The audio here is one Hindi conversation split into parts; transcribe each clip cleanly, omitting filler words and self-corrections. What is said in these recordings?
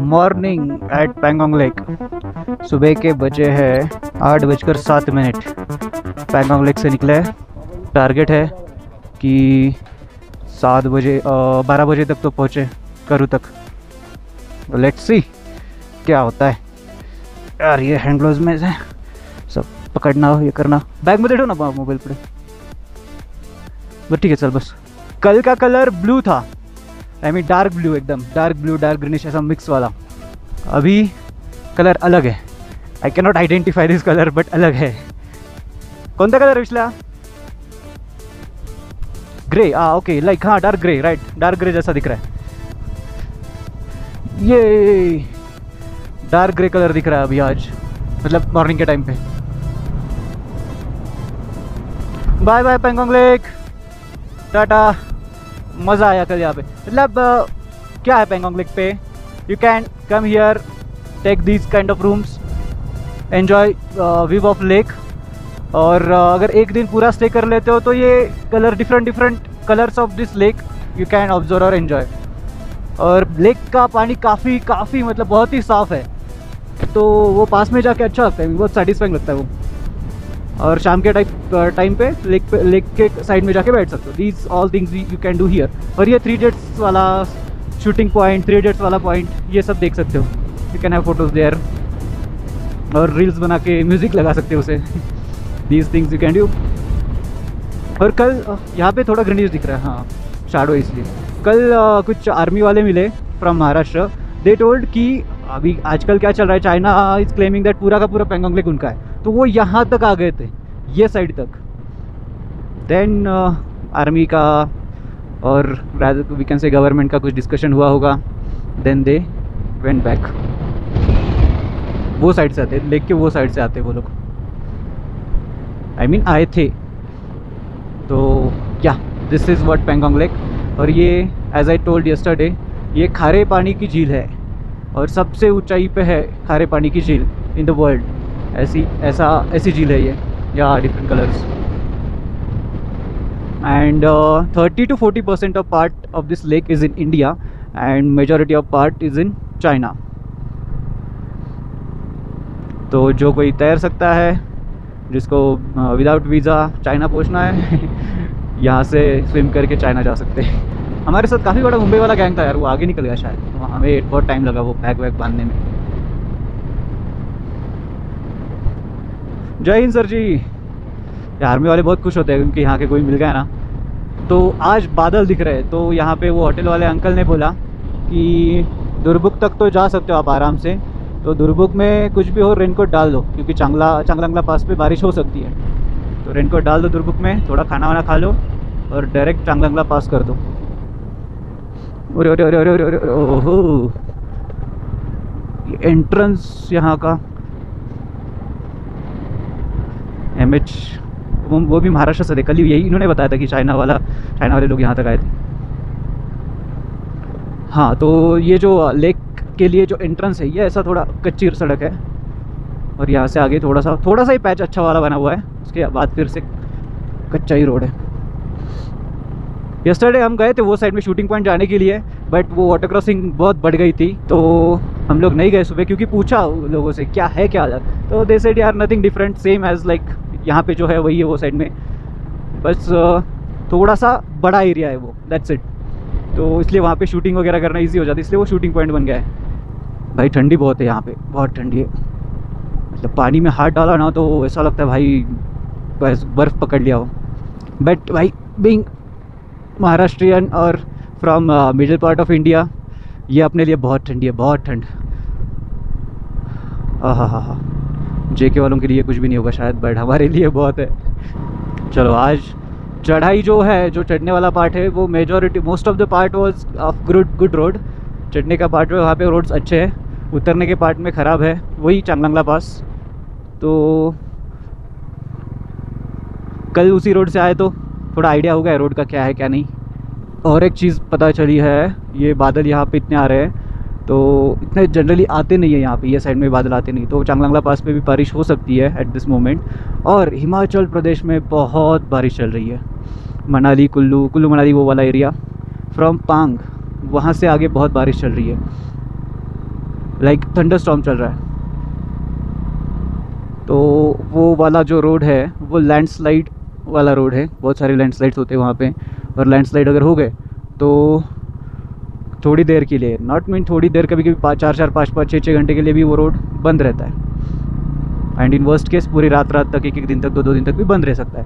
Morning eight Pangong lake. सुबह के बजे हैं 8:07। पैंगोंग लेक से निकले। टारगेट है कि 12 बजे तक तो पहुँचे करू तक। लेट्स सी क्या होता है यार। ये हैंड ग्लोव्स में से सब पकड़ना ये करना। बैग में देखो ना मोबाइल पड़े, बस ठीक है चल। बस कल का कलर ब्लू था, आई मीन डार्क ब्लू, एकदम डार्क ब्लू डार्क ग्रीनिश ऐसा मिक्स वाला। अभी कलर अलग है। I can not identify this colour but अलग है। कौन सा कलर पिछला? ग्रे। ओके लाइक हाँ dark grey, right dark grey जैसा दिख रहा है। ये डार्क ग्रे कलर दिख रहा है अभी आज, मतलब मॉर्निंग के टाइम पे। Bye bye Pangong lake, tata. मज़ा आया कल यहाँ पे। मतलब क्या है पैंगोंग लेक पे, you can come here, take these kind of rooms, enjoy view of lake. और अगर एक दिन पूरा स्टे कर लेते हो तो ये colour different colours of this lake you can observe और एन्जॉय। और लेक का पानी काफ़ी मतलब बहुत ही साफ़ है, तो वो पास में जाके अच्छा लगता है, बहुत सेटिस्फाइंग लगता है वो। और शाम के टाइम पे लेक के साइड में जाके बैठ सकते हो। These all things you can do here. और ये 3 इडियट्स वाला शूटिंग पॉइंट, 3 इडियट्स वाला पॉइंट, ये सब देख सकते हो। You can have photos there और रील्स बना के म्यूज़िक लगा सकते हो उसे। These things you can do. और कल यहाँ पे थोड़ा ग्रीनिश दिख रहा है, हाँ शैडो इसलिए। कल कुछ आर्मी वाले मिले फ्रॉम महाराष्ट्र। दे टोल्ड कि अभी आजकल क्या चल रहा है, चाइना इज़ क्लेमिंग दैट पूरा का पूरा पैंगोंग लेक उनका है, तो वो यहाँ तक आ गए थे, ये साइड तक। देन आर्मी का और वी कैन से गवर्नमेंट का कुछ डिस्कशन हुआ होगा। Then they went back. वो साइड से आते, लेक के वो साइड से आते वो लोग, आई मीन आए थे। तो या this is what Pangong lake. और ये एज आई टोल्ड यस्टरडे, ये खारे पानी की झील है और सबसे ऊंचाई पे है खारे पानी की झील इन द वर्ल्ड। ऐसी झील है ये, या different colours. And 30 to 40% of part of this lake is in India and majority of part is in China. तो जो कोई तैर सकता है, जिसको विदाउट वीज़ा चाइना पहुंचना है यहाँ से स्विम करके चाइना जा सकते हैं। हमारे साथ काफ़ी बड़ा मुंबई वाला गैंग था यार, वो आगे निकल गया शायद, तो हमें बहुत टाइम लगा वो बैग वैग बांधने में। जय हिंद सर जी। आर्मी वाले बहुत खुश होते हैं क्योंकि यहाँ के कोई मिल गया ना। तो आज बादल दिख रहे हैं, तो यहाँ पे वो होटल वाले अंकल ने बोला कि दुरबुक तक तो जा सकते हो आप आराम से, तो दुरबुक में कुछ भी हो रेनकोट डाल दो, क्योंकि चांगलांगला पास पे बारिश हो सकती है। तो रेनकोट डाल दो दुरबुक में, थोड़ा खाना वाना खा लो और डायरेक्ट चांगलांगला पास कर दो। अरे अरे अरे अरे अरे ओहो, एंट्रेंस यहाँ का MH, वो भी महाराष्ट्र से थे। कल यही इन्होंने बताया था कि चाइना वाले लोग यहाँ तक आए थे। हाँ, तो ये जो लेक के लिए जो एंट्रेंस है, ये ऐसा थोड़ा कच्ची सड़क है और यहाँ से आगे थोड़ा सा ही पैच अच्छा वाला बना हुआ है, उसके बाद फिर से कच्चा ही रोड है। यस्टरडे हम गए थे वो साइड में शूटिंग पॉइंट जाने के लिए, बट वो वाटर क्रॉसिंग बहुत बढ़ गई थी, तो हम लोग नहीं गए सुबह। क्योंकि पूछा लोगों से क्या है क्या अलग, तो दे सेड यार nothing different, same as like यहाँ पे जो है वही है वो साइड में, बस थोड़ा सा बड़ा एरिया है वो, दैट्स इट। तो इसलिए वहाँ पे शूटिंग वगैरह करना इजी हो जाती है, इसलिए वो शूटिंग पॉइंट बन गया है। भाई ठंडी बहुत है यहाँ पे, बहुत ठंडी है। मतलब पानी में हाथ डाला ना तो ऐसा लगता है भाई बस बर्फ़ पकड़ लिया हो। बट भाई बीइंग महाराष्ट्रियन और from middle part of India, ये अपने लिए बहुत ठंडी है, बहुत ठंड। हाँ, JK वालों के लिए कुछ भी नहीं होगा शायद, बट हमारे लिए बहुत है। चलो आज चढ़ाई जो है, जो चढ़ने वाला पार्ट है, वो most of the part was of good road. चढ़ने का पार्ट में वहाँ पे रोड्स अच्छे हैं, उतरने के पार्ट में ख़राब है, वही चांगलांगला पास। तो कल उसी रोड से आए तो थोड़ा आइडिया हो गया रोड का क्या है क्या नहीं। और एक चीज़ पता चली है, ये बादल यहाँ पे इतने आ रहे हैं, तो इतने जनरली आते नहीं है यहाँ पे, ये साइड में बादल आते नहीं, तो चांगलांगला पास पे भी बारिश हो सकती है एट दिस मोमेंट। और हिमाचल प्रदेश में बहुत बारिश चल रही है, मनाली कुल्लू कुल्लू मनाली वो वाला एरिया। फ्रॉम पांग वहाँ से आगे बहुत बारिश चल रही है, लाइक थंडर स्टॉर्म चल रहा है। तो वो वाला जो रोड है वो लैंडस्लाइड वाला रोड है, बहुत सारे लैंडस्लाइड्स होते हैं वहाँ पे। और लैंडस्लाइड अगर हो गए तो थोड़ी देर के लिए, नॉट मीन थोड़ी देर, कभी कभी 4-4, 5-5, 6-6 घंटे के लिए भी वो रोड बंद रहता है। एंड इन वर्स्ट केस पूरी रात तक, एक दिन तक, 2-2 दिन तक भी बंद रह सकता है।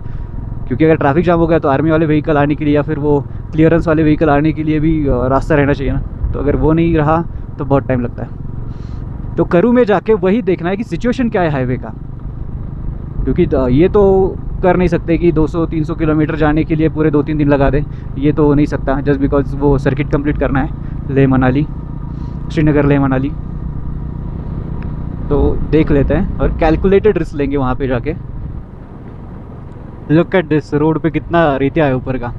क्योंकि अगर ट्रैफिक जाम हो गया तो आर्मी वाले व्हीकल आने के लिए या फिर वो क्लियरेंस वाले व्हीकल आने के लिए भी रास्ता रहना चाहिए ना। तो अगर वो नहीं रहा तो बहुत टाइम लगता है। तो करू में जाके वही देखना है कि सिचुएशन क्या है हाईवे का, क्योंकि ये तो कर नहीं सकते कि 200-300 किलोमीटर जाने के लिए पूरे 2-3 दिन लगा दे। ये तो हो नहीं सकता, जस्ट बिकॉज वो सर्किट कंप्लीट करना है लेह मनाली, श्रीनगर लेह मनाली। तो देख लेते हैं और कैलकुलेटेड रिस्क लेंगे वहाँ पे जाके। लुक एट दिस, रोड पे कितना रेतिया है ऊपर का।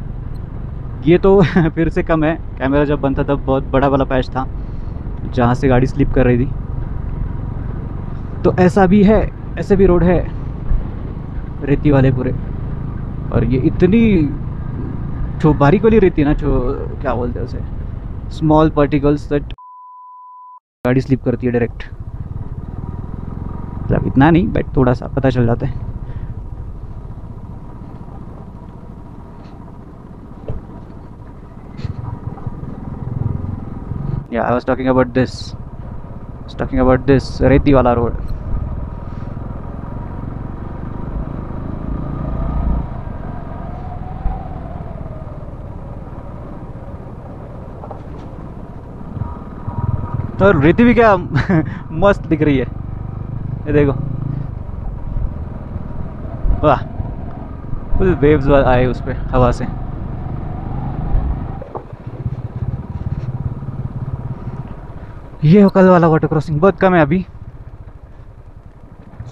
ये तो फिर से कम है, कैमरा जब बंद था तब बहुत बड़ा वाला पैच था जहाँ से गाड़ी स्लिप कर रही थी। तो ऐसा भी है, ऐसे भी रोड है रेती वाले पूरे। और ये इतनी बारीक वाली रेती ना, क्या बोलते हैं उसे, स्मॉल पार्टिकल्स दैट गाड़ी स्लिप करती है डायरेक्ट। मतलब इतना नहीं बट थोड़ा सा पता चल जाता है। Yeah, I was talking about this. I was talking about this रेती वाला रोड। और रेती भी क्या मस्त दिख रही है, ये देखो। वाह, फुल वेव्स आए उस पे हवा से। ये कल वाला वाटर क्रॉसिंग बहुत कम है अभी,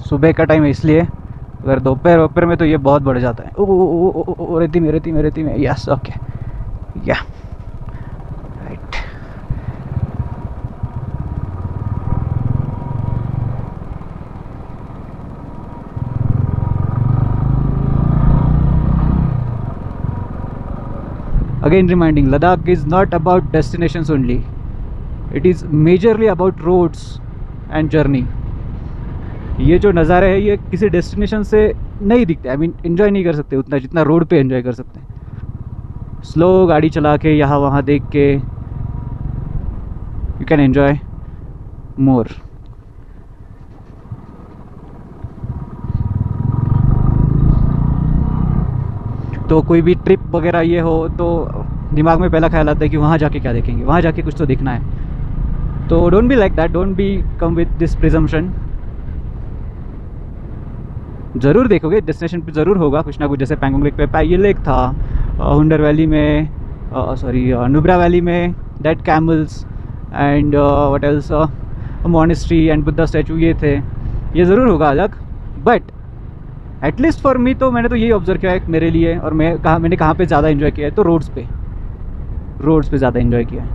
सुबह का टाइम है इसलिए। अगर दोपहर में तो ये बहुत बढ़ जाता है। ओ रेती में। Yes, okay, yeah right. Again reminding, Ladakh is not about destinations only, it is majorly about roads and journey. ये जो नज़ारे है ये किसी डेस्टिनेशन से नहीं दिखते, आई मीन एंजॉय नहीं कर सकते उतना जितना रोड पे एंजॉय कर सकते हैं। स्लो गाड़ी चला के यहाँ वहाँ देख के यू कैन एंजॉय मोर। तो कोई भी ट्रिप वगैरह ये हो तो दिमाग में पहला ख्याल आता है कि वहाँ जाके क्या देखेंगे, वहाँ जाके कुछ तो देखना है। तो don't be like that, don't be come with this presumption. ज़रूर देखोगे, डेस्टिनेशन पे ज़रूर होगा कुछ ना कुछ। जैसे पैंगोंग लेक पे पाई लेक था, हुंडर वैली में, सॉरी नुब्रा वैली में dead camels and what else, monastery and Buddha statue, ये थे। ये ज़रूर होगा अलग, बट एटलीस्ट फॉर मी तो मैंने तो यही ऑब्जर्व किया है मेरे लिए। और मैंने कहाँ पे ज़्यादा इन्जॉय किया है तो रोड्स पे ज़्यादा इन्जॉय किया है।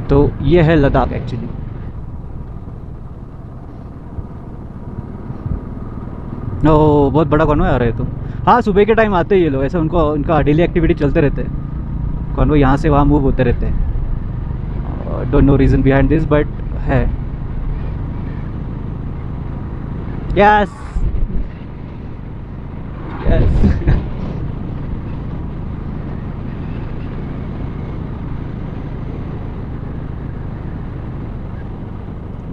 तो ये है लद्दाख एक्चुअली। ओह, बहुत बड़ा कॉन्वॉय आ रहा है। तो हाँ, सुबह के टाइम आते हैं ये लोग, ऐसा उनका डेली एक्टिविटी चलते रहते हैं। कॉन्वॉय यहाँ से वहाँ मूव होते रहते हैं। Don't know reason behind this but है। यस यस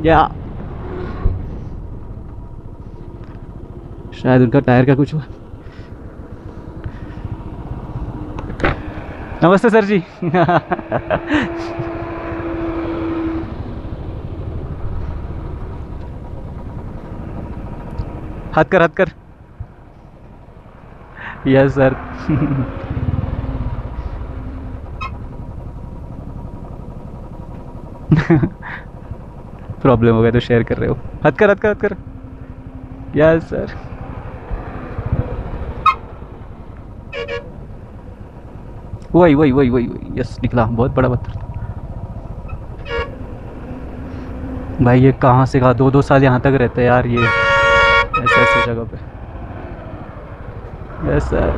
या शायद उनका टायर का कुछ हुआ। नमस्ते सर जी। हाथ कर। Yes sir. प्रॉब्लम हो गया तो शेयर कर रहे हो। हाथ कर। Yes sir. वही यस, निकला बहुत बड़ा पत्थर। भाई ये कहाँ से कहा, 2-2 साल यहाँ तक रहते हैं यार ये ऐसे जगह पे। Yes sir.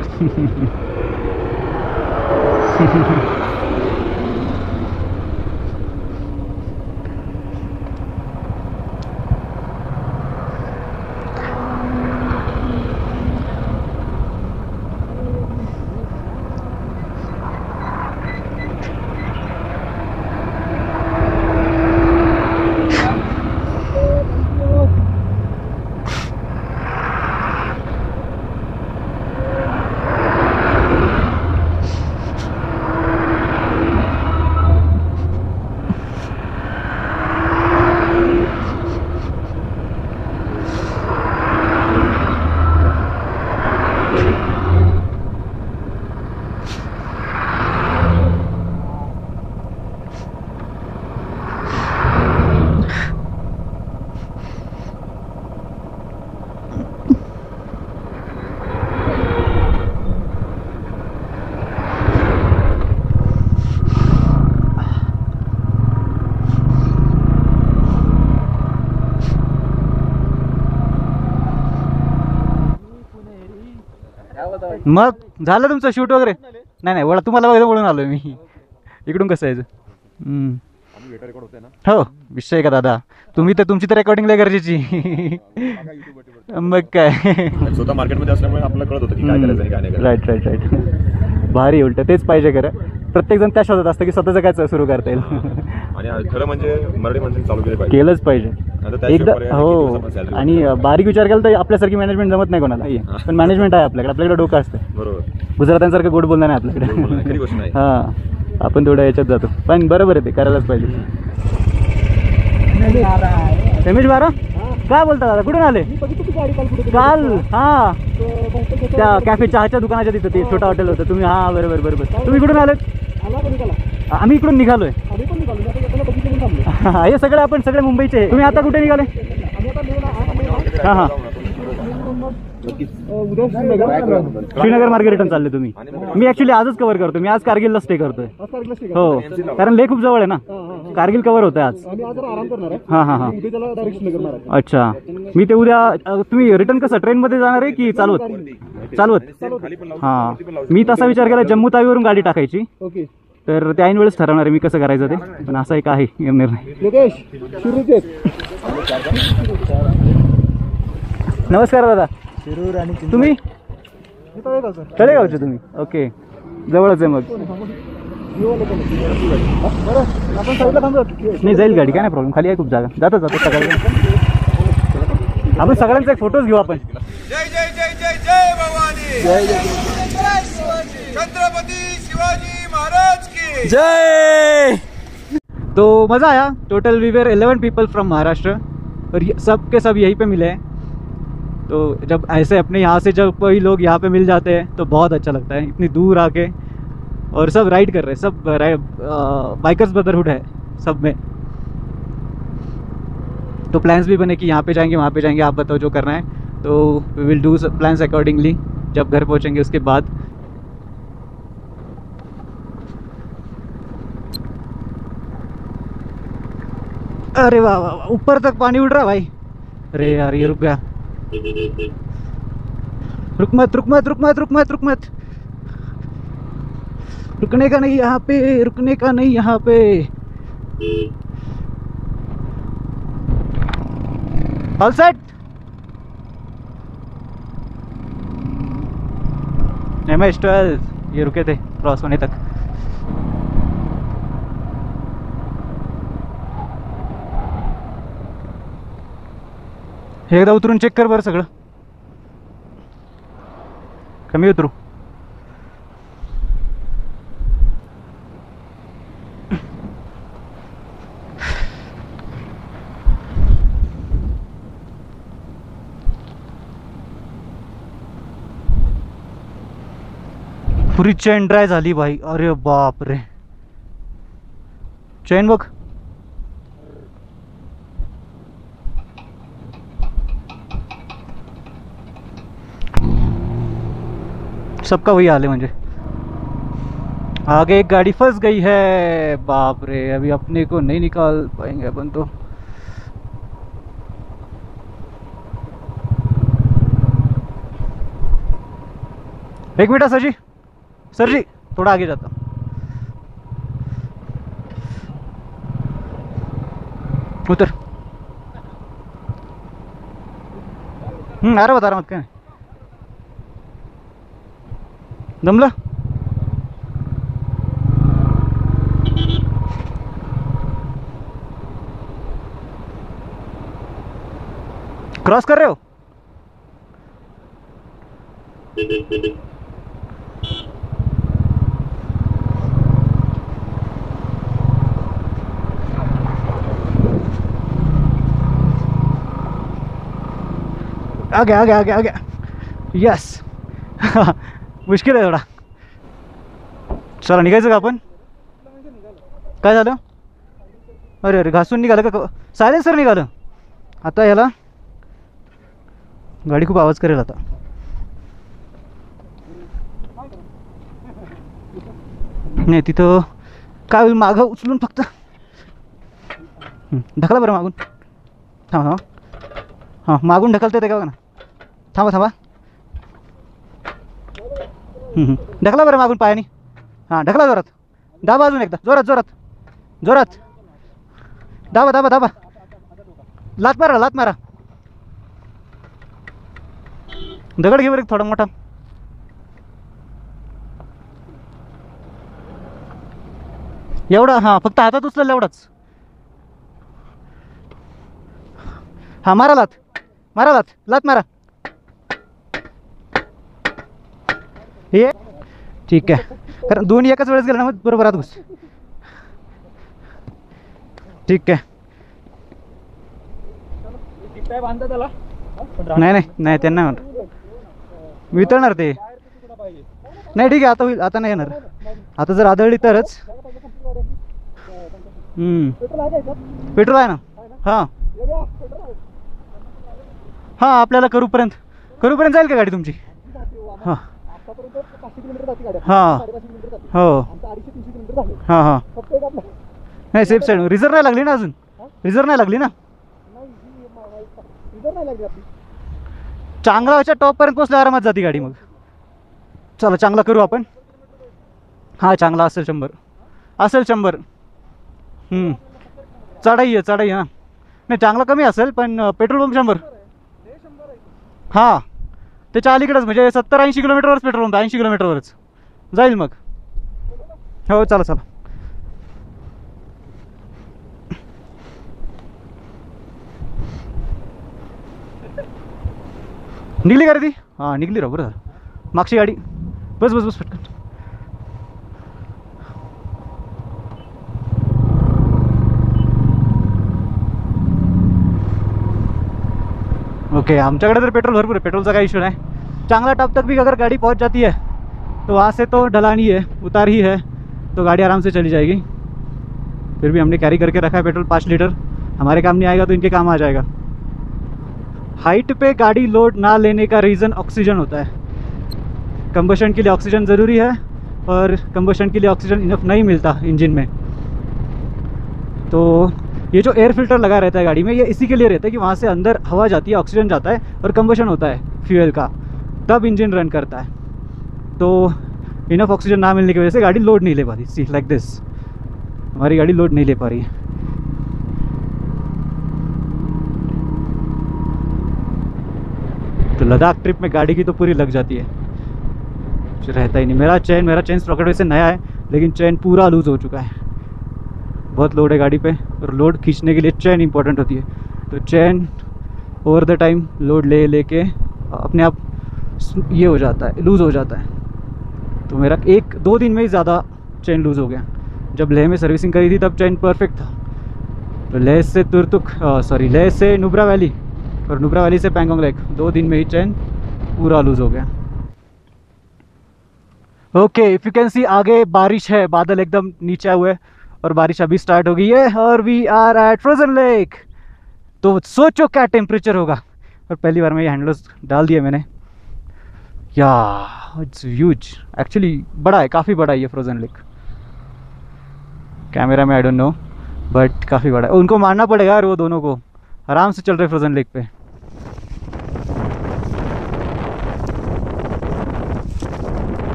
मग झालं तुमचं शूट वगैरे? नाही नाही, वळा तुम्हाला वगैरे बोलून आलोय मी. इकडून कसं यायचं? हो विषय का दादा, तुम्ही तर तुमची तर रेकॉर्डिंग लय गरजेची. मग काय स्वतः मार्केटमध्ये असल्यामुळे आपल्याला कळत होतं की काय करायचं आणि काय नाही. Right right right. भारी, उलट तेच पाहिजे खरं. प्रत्येक जण त्या शोधात असतं की स्वतःचं काय सुरू करता येईल. आणि खरं म्हणजे मराठी माणसाने चालू केलं पाहिजे, केलंच पाहिजे एकदा. हो, आणि बारीक विचार केला तर आपल्यासारखी मॅनेजमेंट जमत नाही कोणाला, पण मॅनेजमेंट आहे आपल्याकडे. आपल्याकडे डोकं असतं. बरोबर, गुजरातांसारखं गोड बोलणं नाही आपल्याकडे. खरी गोष्ट नाही. हां, आपण थोडं याच्यात जातो, पण बरोबर आहे, ते करायलाच पाहिजे. रमेश बारा काय बोलता दादा, कुठून आले? काल हां, त्या कॅफे चहाच्या दुकानाच्या तिथं ते छोटा हॉटेल होतं. तुम्ही हां बरोबर बरोबर. तुम्ही कुठून आलेत? आम्ही इकडून निघालोय. हे सगळे आपण सगळे मुंबईचे. तुम्ही आता कुठे निघाले? हां हां, श्रीनगर मार्गे रिटर्न चालले तुम्ही? मी ऍक्च्युली आजच कव्हर करतो. मी आज कारगिलला स्टे करतोय. हो, कारण लेह खूप जवळ आहे ना. कारगिल कव्हर होतंय आज. हां हां हां, अच्छा. मी ते उद्या, तुम्ही रिटर्न कसं ट्रेनमध्ये जाणार आहे की चालवत? चालवत. हां, मी तसा विचार केला जम्मू तावीवरून गाडी टाकायची. तर त्या ऐन वेळेस ठरवणार आहे मी कसं करायचं ते, पण असा एक आहे निर्णय. नमस्कार दादा. तुम्ही तळेगावचे? तुम्ही ओके, जवळच आहे मग. नाही जाईल गाडी, काय नाही प्रॉब्लेम. खाली आहे खूप जागा. जातो जातो सकाळी. आपण सगळ्यांचा एक फोटोज घेऊ आपण. जय जय जय जय जय भवानी, जय जय छत्रपती शिवाजी महाराज की जय. तो मज़ा आया. Total we were 11 people from Maharashtra, और सब के सब यहीं पे मिले हैं. तो जब ऐसे अपने यहाँ से जब कोई लोग यहाँ पे मिल जाते हैं तो बहुत अच्छा लगता है, इतनी दूर आके. और सब राइड कर रहे हैं, सब बाइकर्स ब्रदरहुड है सब में. तो प्लान्स भी बने कि यहाँ पे जाएंगे वहाँ पे जाएंगे, आप बताओ जो करना है. तो we will do plans accordingly जब घर पहुँचेंगे उसके बाद. अरे वाह वाह वाह, ऊपर तक पानी उड़ रहा है भाई. अरे यार ये रुक गया. रुक मत रुक मत रुक मत रुक मत रुक मत. रुकने का नहीं यहाँ पे, रुकने का नहीं यहाँ पे. All set. MS-12 ये रुके थे क्रॉस होने तक. एकदा उतरून चेक कर बरं सगळं. कमी उतरू. पुरी चेन ड्राय झाली भाई. अरे बाप रे, चेन बघ. सबका वही हाल है. मुझे आगे एक गाड़ी फंस गई है. बाप रे, अभी अपने को नहीं निकाल पाएंगे अपन तो. एक मिनट सर जी, सर जी थोड़ा आगे जाता हूँ। उतर। आ रहा मत क्या दमला। क्रॉस कर रहे हो? आ गया यस। मुश्किल आहे थोडा. चला निघायचं का आपण? काय झालं? अरे अरे घासून निघालं का? सायलेन्सर निघालं. आता याला गाडी खूप आवाज करेल आता. नाही तिथं काय होईल, मागं उचलून फक्त ढकला बरं मागून. थांबा हां मागून ढकलता येते का बघा ना. थांबा ढकला बरं मागून पायाने. हां ढकला जोरात. दाबा अजून एकदा जोरात दाबा. लात मारा. दगड घे बरं थोडा मोठा. एवढा हां फक्त हातात उचललं एवढाच. हां मारा लात मारा. हे ठीक आहे, कारण दोन्ही एकाच वेळेस गेलं ना मग बरोबर आत घुस. ठीक आहे. नाही त्यांना वितळणार ते. नाही ठीक आहे आता होईल. आता नाही येणार. आता जर आदळली तरच. पेट्रोल आहे ना. हां आपल्याला करूपर्यंत जाईल का गाडी तुमची? हां हो हां नाही सेफ साईड. रिझर्व नाही लागली ना अजून? रिझर्व नाही लागली ना? चांगलाच्या टॉपपर्यंत पोचल्या आरामात जाती गाडी. मग चला चांगला करू आपण. हां चांगला असेल 100. चढाई हां नाही चांगला कमी असेल पण पेट्रोल पंप 100. हां त्याच्या अलीकडेच म्हणजे 70-80 किलोमीटरवरच पेट्रोल पंप. 80 किलोमीटरवरच जाईल मग. हो चला. निघली का रे ती? हां निघली राव. बरं मागची गाडी. बस पटकन. ओके आमच्याकडे तर पेट्रोल भरपूर है. पेट्रोल का काही इशू नहीं. चांगला टॉप तक भी अगर गाड़ी पहुंच जाती है तो वहाँ से तो ढलानी है, उतार ही है, तो गाड़ी आराम से चली जाएगी. फिर भी हमने कैरी करके रखा है पेट्रोल 5 लीटर. हमारे काम नहीं आएगा तो इनके काम आ जाएगा. हाइट पे गाड़ी लोड ना लेने का रीज़न ऑक्सीजन होता है. कंबशन के लिए ऑक्सीजन ज़रूरी है और कंबशन के लिए ऑक्सीजन इनफ नहीं मिलता इंजन में. तो ये जो एयर फिल्टर लगा रहता है गाड़ी में, ये इसी के लिए रहता है कि वहाँ से अंदर हवा जाती है, ऑक्सीजन जाता है और कंबशन होता है फ्यूल का, तब इंजन रन करता है. तो इनफ ऑक्सीजन ना मिलने की वजह से गाड़ी लोड नहीं ले पा रही. सी लाइक दिस, हमारी गाड़ी लोड नहीं ले पा रही है. तो लद्दाख ट्रिप में गाड़ी की तो पूरी लग जाती है, कुछ रहता ही नहीं. मेरा चेन स्प्रॉकेट वैसे नया है लेकिन चेन पूरा लूज़ हो चुका है. बहुत लोड है गाड़ी पे और लोड खींचने के लिए चेन इंपॉर्टेंट होती है. तो chain over the time load ले के अपने आप ये हो जाता है, लूज़ हो जाता है. तो मेरा 1-2 दिन में ही ज़्यादा चेन लूज़ हो गया. जब लेह में सर्विसिंग करी थी तब चेन परफेक्ट था. तो लेह से लेह से नुब्रा वैली और नुब्रा वैली से पैंगोंग लेक 2 दिन में ही चेन पूरा लूज़ हो गया. Okay if you can see आगे बारिश है, बादल एकदम नीचे हुए हैं और बारिश अभी स्टार्ट हो गई है और we are at frozen lake. तो सोचो क्या टेम्परेचर होगा. और पहली बार में ये हैंडल्स डाल दिए मैंने. या इट्स ह्यूज एक्चुअली, बड़ा है, काफ़ी बड़ा है ये फ्रोजन लेक. कैमरा में आई डोंट नो बट काफ़ी बड़ा है. उनको मारना पड़ेगा यार, वो दोनों को आराम से चल रहे फ्रोजन लेक पे.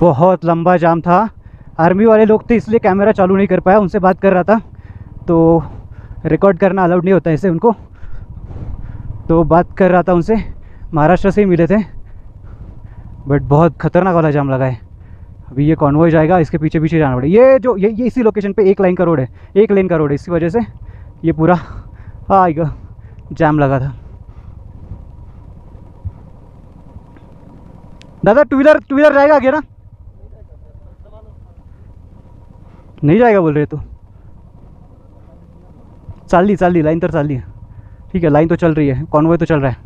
बहुत लंबा जाम था। आर्मी वाले लोग थे इसलिए कैमरा चालू नहीं कर पाया, उनसे बात कर रहा था तो रिकॉर्ड करना अलाउड नहीं होता ऐसे उनको, तो बात कर रहा था उनसे। महाराष्ट्र से ही मिले थे, बट बहुत खतरनाक वाला जाम लगा है। अभी ये कॉन्वॉय जाएगा, इसके पीछे पीछे जाना पड़ेगा। ये जो ये इसी लोकेशन पे एक लाइन का रोड है, एक लेन का रोड है, इसी वजह से ये पूरा आएगा जाम लगा था। दादा टू व्हीलर जाएगा आगे ना? नहीं जाएगा बोल रहे तो चालली लाइन तो चालली है। ठीक है, लाइन तो चल रही है, कॉन्वॉय तो चल रहा है।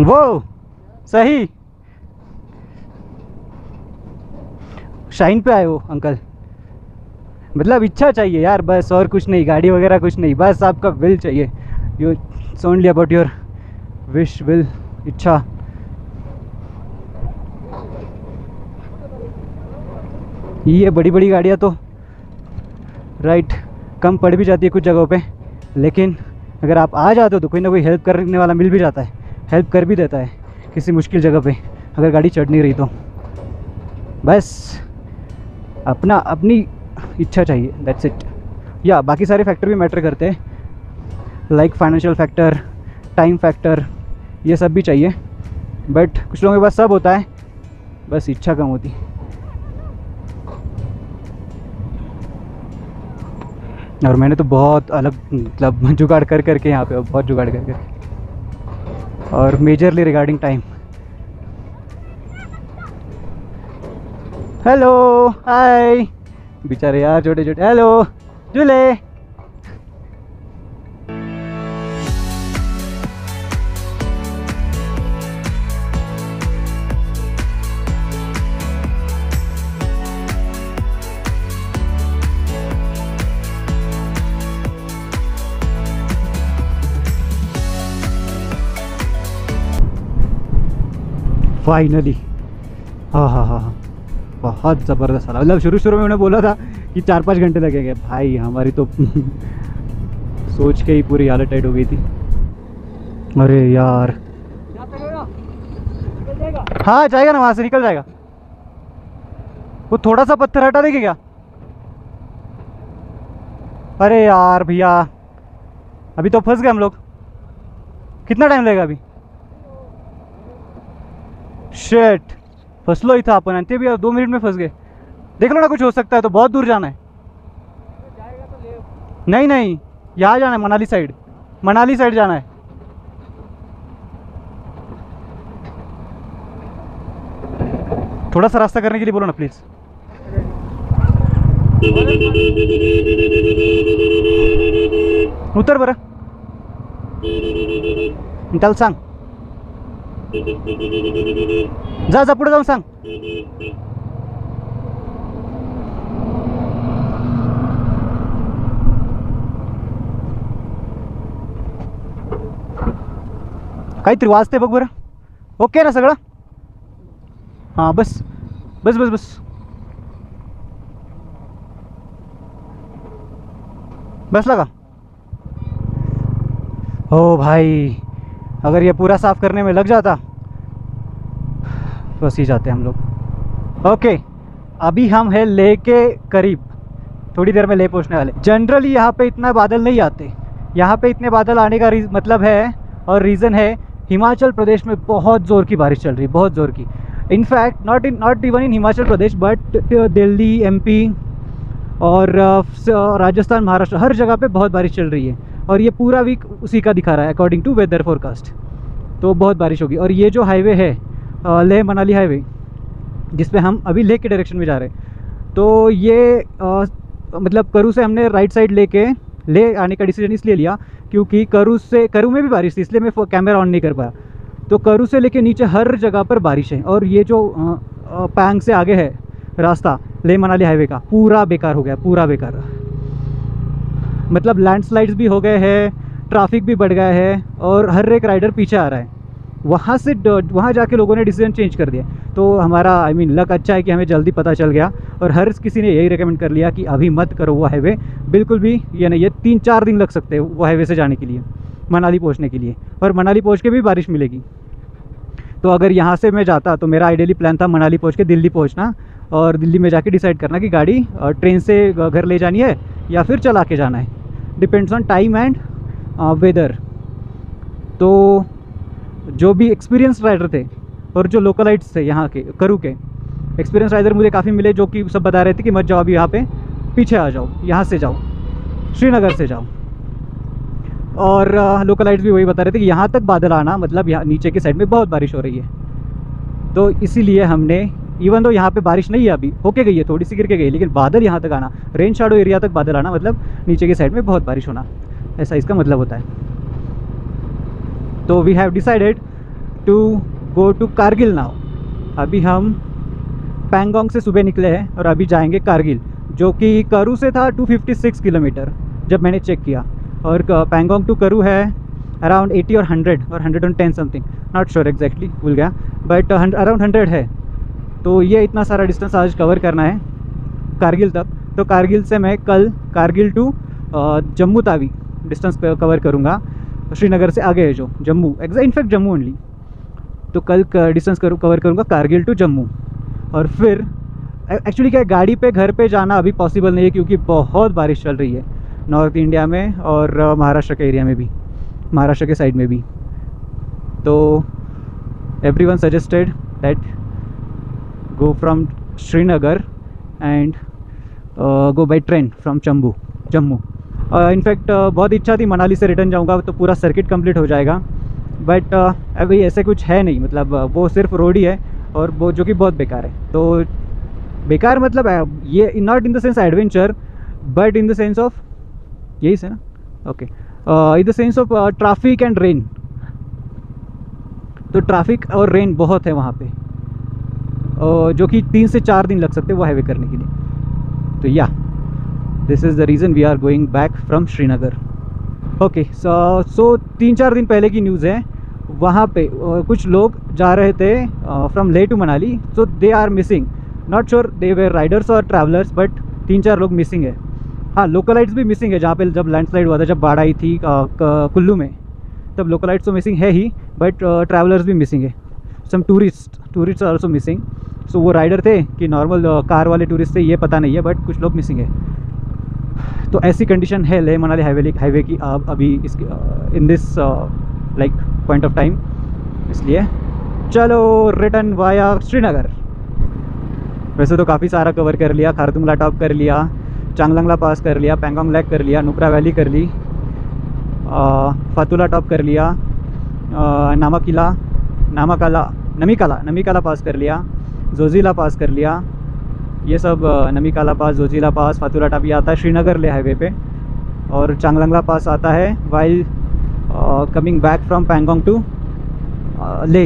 वो सही शाइन पे आए हो अंकल। मतलब इच्छा चाहिए यार, बस और कुछ नहीं, गाड़ी वगैरह कुछ नहीं, बस आपका विल चाहिए। You only about your wish, will, इच्छा। ये बड़ी बड़ी गाड़ियाँ तो राइट कम पड़ भी जाती है कुछ जगहों पे, लेकिन अगर आप आ जाते हो तो कोई ना कोई हेल्प करने वाला मिल भी जाता है, हेल्प कर भी देता है किसी मुश्किल जगह पे अगर गाड़ी चढ़ नहीं रही तो। बस अपनी इच्छा चाहिए, दैट्स इट। या बाकी सारे फैक्टर भी मैटर करते हैं, like financial factor, time factor, ये सब भी चाहिए। बट कुछ लोगों के पास सब होता है, बस इच्छा कम होती। और मैंने तो बहुत अलग मतलब जुगाड़ कर करके यहाँ पे, बहुत जुगाड़ कर करके, और majorly regarding time. Hello hi बेचारे यार, छोटे छोटे। हेलो झूले। फाइनली हाँ, बहुत ज़बरदस्त वाला। मतलब शुरू में उन्होंने बोला था कि 4-5 घंटे लगेंगे, भाई हमारी तो सोच के ही पूरी हालत टाइट हो गई थी। अरे यार हाँ जाएगा ना, वहाँ से निकल जाएगा। वो थोड़ा सा पत्थर हटा देंगे क्या? अरे यार भैया, अभी तो फंस गए हम लोग। कितना टाइम लगेगा अभी? शेट, फसलो ही था अपन, अंते भी 2 मिनट में फंस गए। देख लो ना, कुछ हो सकता है तो। बहुत दूर जाना है। नहीं यहाँ जाना है, मनाली साइड जाना है। थोड़ा सा रास्ता करने के लिए बोलो ना प्लीज। उतर बरं, चल सांग, जा पुढे जाऊन सांग। काहीतरी वाजते बघ बरं। ओके ना सगळं? हां बस बसला का? ओ भाई, अगर ये पूरा साफ करने में लग जाता, बस ही जाते हम लोग। ओके, अभी हम हैं लेह के करीब, थोड़ी देर में लेह पहुंचने वाले। जनरली यहाँ पे इतना बादल नहीं आते। यहाँ पे इतने बादल आने का मतलब है और रीज़न है, हिमाचल प्रदेश में बहुत ज़ोर की बारिश चल रही है, बहुत ज़ोर की। In fact not even in Himachal Pradesh, but Delhi, MP और राजस्थान, महाराष्ट्र, हर जगह पे बहुत बारिश चल रही है। और ये पूरा वीक उसी का दिखा रहा है अकॉर्डिंग टू वेदर फोरकास्ट। तो बहुत बारिश होगी। और ये जो हाईवे है, लेह मनाली हाईवे, जिस पे हम अभी लेह के डायरेक्शन में जा रहे हैं, तो ये मतलब करू से हमने राइट साइड ले आने का डिसीजन इसलिए लिया क्योंकि करू में भी बारिश थी, इसलिए मैं कैमरा ऑन नहीं कर पाया। तो करू से लेके नीचे हर जगह पर बारिश है, और ये जो पैंग से आगे है रास्ता ले मनाली हाईवे का, पूरा बेकार हो गया, पूरा बेकार। मतलब लैंडस्लाइड्स भी हो गए हैं, ट्रैफिक भी बढ़ गया है, और हर एक राइडर पीछे आ रहा है। वहाँ जाके लोगों ने डिसीजन चेंज कर दिया। तो हमारा लक अच्छा है कि हमें जल्दी पता चल गया, और हर किसी ने यही रेकमेंड कर लिया कि अभी मत करो वो हाईवे, बिल्कुल भी ये नहीं। ये 3-4 दिन लग सकते हैं वो हाईवे से जाने के लिए, मनाली पहुंचने के लिए, और मनाली पहुंच के भी बारिश मिलेगी। तो अगर यहाँ से मैं जाता तो मेरा आइडियली प्लान था मनाली पहुँच के दिल्ली पहुँचना, और दिल्ली में जाके डिसाइड करना कि गाड़ी ट्रेन से घर ले जानी है या फिर चला के जाना है, depends on time and weather. तो जो भी एक्सपीरियंस राइडर थे और जो लोकलाइट्स थे यहाँ के करू के एक्सपीरियंस राइडर मुझे काफ़ी मिले, जो कि सब बता रहे थे कि मत जाओ अभी यहाँ पे, पीछे आ जाओ, यहाँ से जाओ, श्रीनगर से जाओ। और लोकलाइट्स भी वही बता रहे थे कि यहाँ तक बादल आना मतलब यहाँ नीचे की साइड में बहुत बारिश हो रही है। तो इसीलिए हमने, इवन तो यहाँ पे बारिश नहीं है, अभी होके गई है, थोड़ी सी गिर के गई, लेकिन बादल यहाँ तक आना, रेन शैडो एरिया तक बादल आना मतलब नीचे की साइड में बहुत बारिश होना, ऐसा इसका मतलब होता है। तो we have decided to go to Kargil now. अभी हम पैंगोंग से सुबह निकले हैं और अभी जाएंगे कारगिल, जो कि करू से था 256 किलोमीटर जब मैंने चेक किया, और पैंगोंग टू करू है अराउंड 80 और 100 और 110 समथिंग, नॉट श्योर एग्जैक्टली, भूल गया, बट अराउंड 100 है। तो ये इतना सारा डिस्टेंस आज कवर करना है कारगिल तक। तो कारगिल से मैं कल Kargil to Jammu Tawi distance cover करूँगा, श्रीनगर से आगे है जो जम्मू, इनफैक्ट जम्मू ओनली। तो कल डिस्टेंस कवर करूँगा कारगिल टू जम्मू। और फिर एक्चुअली क्या, गाड़ी पे घर पे जाना अभी पॉसिबल नहीं है क्योंकि बहुत बारिश चल रही है नॉर्थ इंडिया में और महाराष्ट्र के एरिया में भी, महाराष्ट्र के साइड में भी। तो everyone suggested that go from Srinagar and go by train from Jammu. In fact बहुत इच्छा थी मनाली से रिटर्न जाऊंगा तो पूरा सर्किट कंप्लीट हो जाएगा, बट अभी ऐसे कुछ है नहीं, मतलब वो सिर्फ रोड ही है, और वो जो कि बहुत बेकार है। तो बेकार मतलब ये not in the sense adventure, but in the sense of, यही से ना, okay, in the sense of traffic and rain. तो ट्रैफिक और रेन बहुत है वहाँ पे, जो कि 3 से 4 दिन लग सकते हैं वो हाईवे करने के लिए। तो या this is the reason we are going back from Srinagar. Okay, so 3-4 दिन पहले की न्यूज़ है, वहाँ पे कुछ लोग जा रहे थे from Leh to Manali, so they are missing, not sure they were riders और ट्रैवलर्स, बट 3-4 लोग मिसिंग है। हाँ, लोकलाइट्स भी मिसिंग है, जहाँ पे जब लैंडस्लाइड हुआ था, जब बाढ़ आई थी कुल्लू में, तब लोकलाइट्स तो मिसिंग है ही, बट ट्रैवलर्स भी मिसिंग है। सम टूरिस्ट आर ऑल्सो मिसिंग। सो वो राइडर थे कि नॉर्मल कार वाले टूरिस्ट थे ये पता नहीं है, बट कुछ लोग मिसिंग है। तो ऐसी कंडीशन है ले मनाली हाईवे की अभी इसके in this like point of time. इसलिए चलो रिटर्न वाया श्रीनगर। वैसे तो काफ़ी सारा कवर कर लिया, खारदुंगला टॉप कर लिया, चांगलांगला पास कर लिया, पैंगोंग लेक कर लिया, नुब्रा वैली कर ली, फातुला टॉप कर लिया, नमीकाला पास कर लिया, जोजिला पास कर लिया, ये सब नमीकाला पास, जोजिला पास, फातुला टॉप ये आता है श्रीनगर ले हाईवे पे, और चांगलांगला पास आता है while coming back from Pangong to Leh,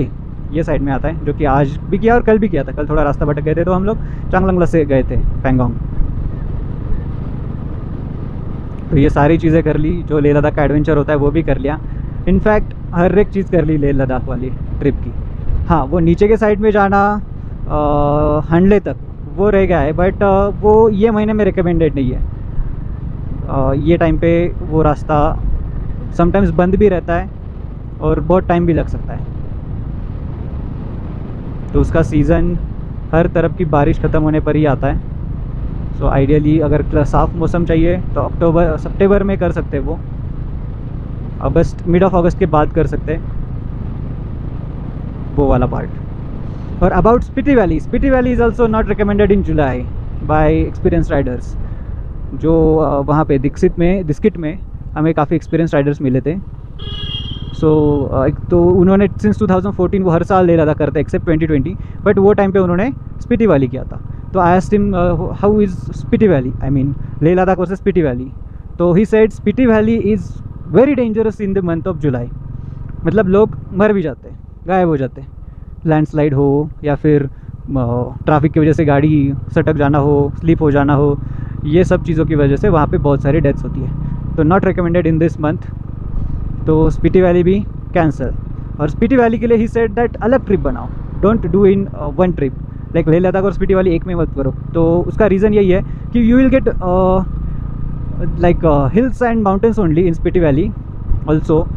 ये साइड में आता है, जो कि आज भी किया और कल भी किया था। कल थोड़ा रास्ता भटक गए थे तो हम लोग चांगलांगला से गए थे पैंगोंग। तो ये सारी चीज़ें कर ली, जो लेह लद्दाख का एडवेंचर होता है वो भी कर लिया। इनफैक्ट हर एक चीज़ कर ली लेह लद्दाख वाली ट्रिप की। हाँ, वो नीचे के साइड में जाना हंडले तक वो रह गया है, बट वो ये महीने में रिकमेंडेड नहीं है। ये टाइम पे वो रास्ता समटाइम्स बंद भी रहता है और बहुत टाइम भी लग सकता है। तो उसका सीज़न हर तरफ की बारिश ख़त्म होने पर ही आता है। सो आइडियली अगर साफ़ मौसम चाहिए तो सितंबर में कर सकते हैं, वो मिड ऑफ अगस्त के बाद कर सकते हैं वो वाला पार्ट। और about Spiti valley is also not recommended in July bye experience Riders. जो वहाँ पे डिस्किट में हमें काफ़ी एक्सपीरियंस राइडर्स मिले थे। एक तो उन्होंने सिंस 2014 वो हर साल ले रहा था करते एक्सेप्ट 2020, बट वो टाइम पे उन्होंने स्पीति वैली किया था। तो I asked him how is Spiti valley, I mean Leh Ladakh versus Spiti valley. तो he said Spiti valley is very dangerous in the month of July. मतलब लोग मर भी जाते हैं, गायब हो जाते हैं, लैंडस्लाइड हो या फिर ट्रैफिक की वजह से गाड़ी सटक जाना हो, स्लिप हो जाना हो, ये सब चीज़ों की वजह से वहाँ पे बहुत सारी डेथ्स होती है। तो not recommended in this month. तो स्पीति वैली भी कैंसिल। और स्पीति वैली के लिए ही सेड दैट अलग ट्रिप बनाओ, don't do in one trip, like Leh Ladakh और स्पीति वैली एक में मत करो। तो उसका रीज़न यही है कि you will get like hills and mountains only in Spiti valley also.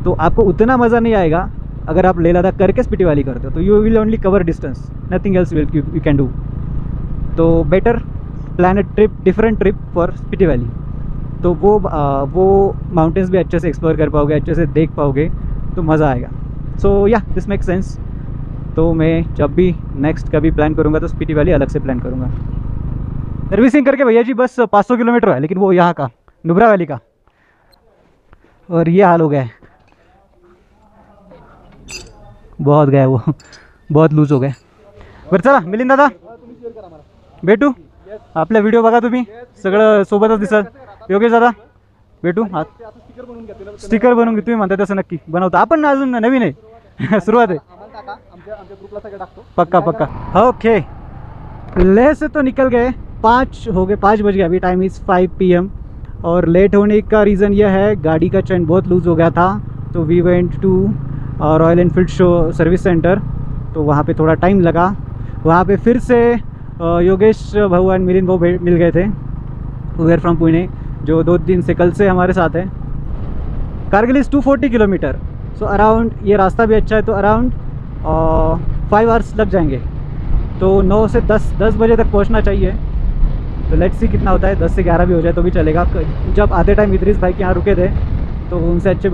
तो आपको उतना मज़ा नहीं आएगा अगर आप लेह लद्दाख करके स्पीति वैली करते हो। तो you will only cover distance, nothing else you can do. तो better plan a trip, different trip for Spiti valley. तो वो माउंटेन्स भी अच्छे से एक्सप्लोर कर पाओगे, अच्छे से देख पाओगे, तो मज़ा आएगा। सो या दिस मेक सेंस। तो मैं जब भी नेक्स्ट कभी प्लान करूँगा तो स्पीति वैली अलग से प्लान करूँगा। सर्विसिंग करके भैया जी बस 500 किलोमीटर है, लेकिन वो यहाँ का नुब्रा वैली का, और ये हाल हो गया है, बहुत गए वो, बहुत लूज हो गए। बरं चला मिलिंद दादा, भेटू आपल्या व्हिडिओ बघा तुम्ही, सगळं सोबतच दिसल। योगेश दादा भेटू, हां स्टिकर बनवून घे, तुम्ही म्हणता तसं नक्की बनवतो आपण, अजून नवीन आहे सुरुवात आहे। पक्का पक्का ओके। लेह से तो निकल गए, 5 हो गए, 5 बज गए, अभी टाइम इज़ 5 PM। और लेट होने का रीज़न यह है गाड़ी का चैन बहुत लूज़ हो गया था। तो we went to Royal Enfield show service centre, तो वहाँ पे थोड़ा टाइम लगा। वहाँ पे फिर से योगेश भाऊ एंड मिलिंद भाऊ मिल गए थे, वेयर फ्रॉम पुणे, जो 2 दिन से कल से हमारे साथ हैं। Kargil is 240 kilometre, so around, ये रास्ता भी अच्छा है, तो अराउंड 5 आवर्स लग जाएंगे। तो 9 से 10 बजे तक पहुंचना चाहिए। तो लेट्स सी कितना होता है, 10 से 11 भी हो जाए तो भी चलेगा। जब आते टाइम इद्रीस भाई के यहाँ रुके थे तो उनसे अच्छी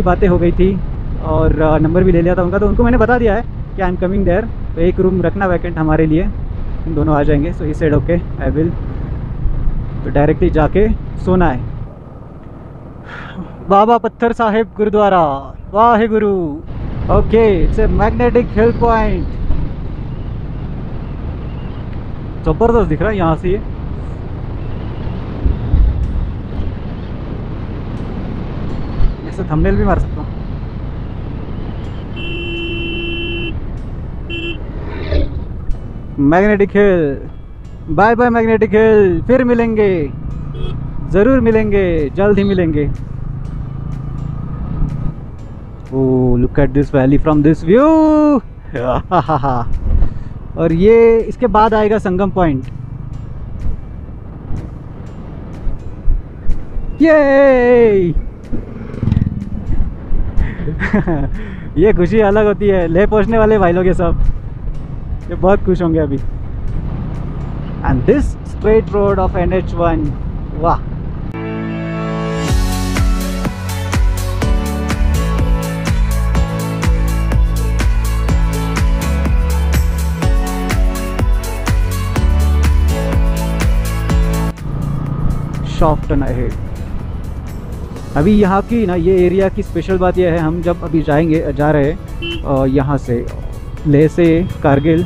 बातें हो गई थी, और नंबर भी ले लिया था उनका। तो उनको मैंने बता दिया है कि आई एम कमिंग देयर, तो एक रूम रखना वैकेंट हमारे लिए, हम दोनों आ जाएंगे। So he said okay I will. तो डायरेक्टली जाके सोना है। Baba Pathar Sahib Gurudwara, Waheguru. Okay, it's a magnetic hill point, जबरदस्त दिख रहा है यहाँ से ये। ऐसे थंबनेल भी मार सकता हूँ। Magnetic hill, bye bye magnetic hill, फिर मिलेंगे, ज़रूर मिलेंगे, जल्द ही मिलेंगे। Oh look at this valley from this view. और ये इसके बाद आएगा संगम पॉइंट। ये ये खुशी अलग होती है। लेह पहुंचने वाले भाई लोग ये सब, ये बहुत खुश होंगे अभी। And this straight road of NH1, वाह। Short turn ahead. अभी यहाँ की ना, ये एरिया की स्पेशल बात यह है, हम जब अभी जा रहे हैं यहाँ से लेह से कारगिल,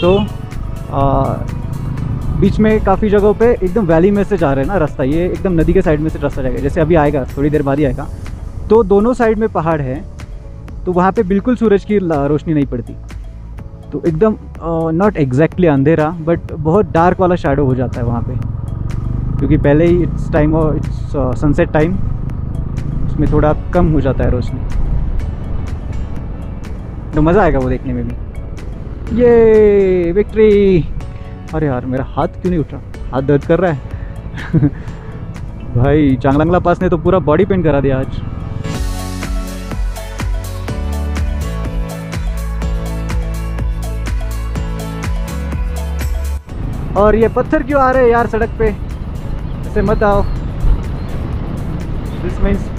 तो बीच में काफ़ी जगहों पे एकदम वैली में से जा रहे हैं ना रास्ता, ये एकदम नदी के साइड में से रास्ता जाएगा। जैसे अभी आएगा, थोड़ी देर बाद ही आएगा, तो दोनों साइड में पहाड़ है, तो वहाँ पे बिल्कुल सूरज की रोशनी नहीं पड़ती। तो एकदम नॉट एग्जैक्टली अंधेरा, बट बहुत डार्क वाला शैडो हो जाता है वहाँ पे, क्योंकि पहले ही इट्स सनसेट टाइम, उसमें थोड़ा कम हो जाता है रोशनी। तो मज़ा आएगा वो देखने में भी। ये विक्ट्री। अरे यार मेरा हाथ क्यों नहीं उठ रहा, हाथ दर्द कर रहा है। भाई चांगलांगला पास ने तो पूरा बॉडी पेंट करा दिया आज। और ये पत्थर क्यों आ रहे हैं यार सड़क पे, ऐसे मत आओ। दिस मीन्स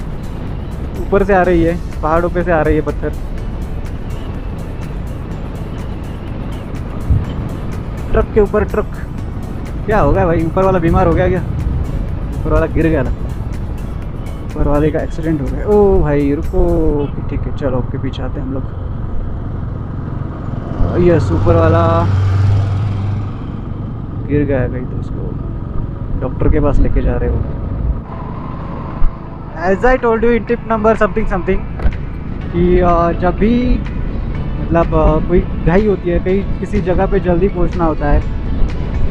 ऊपर से आ रही है, पहाड़ों पे से आ रही है पत्थर। ट्रक के ऊपर ट्रक, क्या हो गया भाई? ऊपर वाला बीमार हो गया क्या? ऊपर वाला गिर गया लगता है, ऊपर वाले का एक्सीडेंट हो गया। ओ भाई रुको, ठीक है चलो आपके पीछे आते हैं हम लोग। यस ऊपर वाला गिर गया कहीं तो उसको डॉक्टर के पास लेके जा रहे हो। As I told you in tip number something something कि जब भी मतलब कोई घाई होती है, कहीं किसी जगह पे जल्दी पहुंचना होता है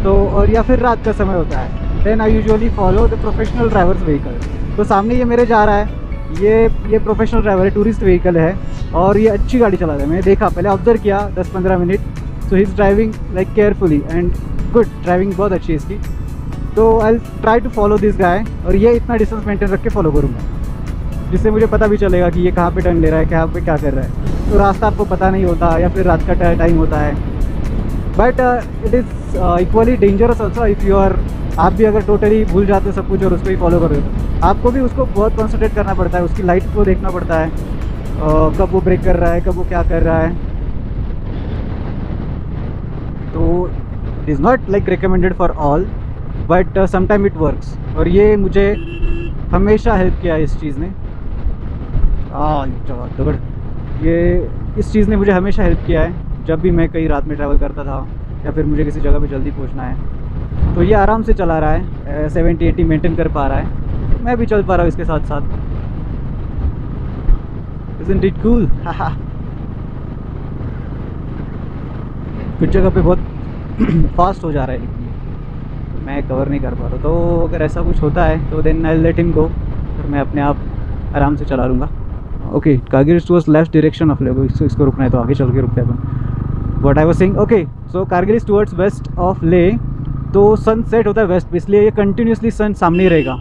तो, और या फिर रात का समय होता है, then I usually follow the professional drivers vehicle. तो सामने ये मेरे जा रहा है, ये प्रोफेशनल ड्राइवर है, टूरिस्ट व्हीकल है और ये अच्छी गाड़ी चला रहा है। मैंने देखा, पहले ऑब्जर्व किया 10-15 minute. So he is driving like carefully and good, driving बहुत अच्छी है इसकी। तो I try to follow this guy, और ये इतना डिस्टेंस मेंटेन रख के फॉलो करूँगा जिससे मुझे पता भी चलेगा कि ये कहाँ पे टर्न ले रहा है, कहाँ पे क्या कर रहा है। तो रास्ता आपको पता नहीं होता या फिर रात का टाइम होता है, but it is equally dangerous also if you are, आप भी अगर टोटली भूल जाते हो सब कुछ और उसको ही फॉलो कर रहे हो तो आपको भी उसको बहुत कॉन्सेंट्रेट करना पड़ता है, उसकी लाइट को देखना पड़ता है, कब वो ब्रेक कर रहा है, कब वो क्या कर रहा है। तो it is not like recommended for all, but sometime it works. और ये मुझे हमेशा हेल्प किया है इस चीज़ ने। ये इस चीज़ ने मुझे हमेशा हेल्प किया है जब भी मैं कहीं रात में ट्रैवल करता था या फिर मुझे किसी जगह पे जल्दी पहुंचना है। तो ये आराम से चला रहा है, 70-80 मेंटेन कर पा रहा है, तो मैं भी चल पा रहा हूँ इसके साथ साथ। Isn't it cool? कुछ जगह पे बहुत फास्ट हो जा रहा है लेकिन मैं कवर नहीं कर पा रहा। तो अगर ऐसा कुछ होता है तो then I let him go, फिर मैं अपने आप आराम से चला लूँगा। Okay, Kargil towards left direction of Leh, इसको रुकना है तो आगे चल के रुकते हैं अपन। What I was saying, okay so Kargil is towards west of Leh. तो सनसेट होता है वेस्ट, इसलिए ये कंटिन्यूसली सन सामने ही रहेगा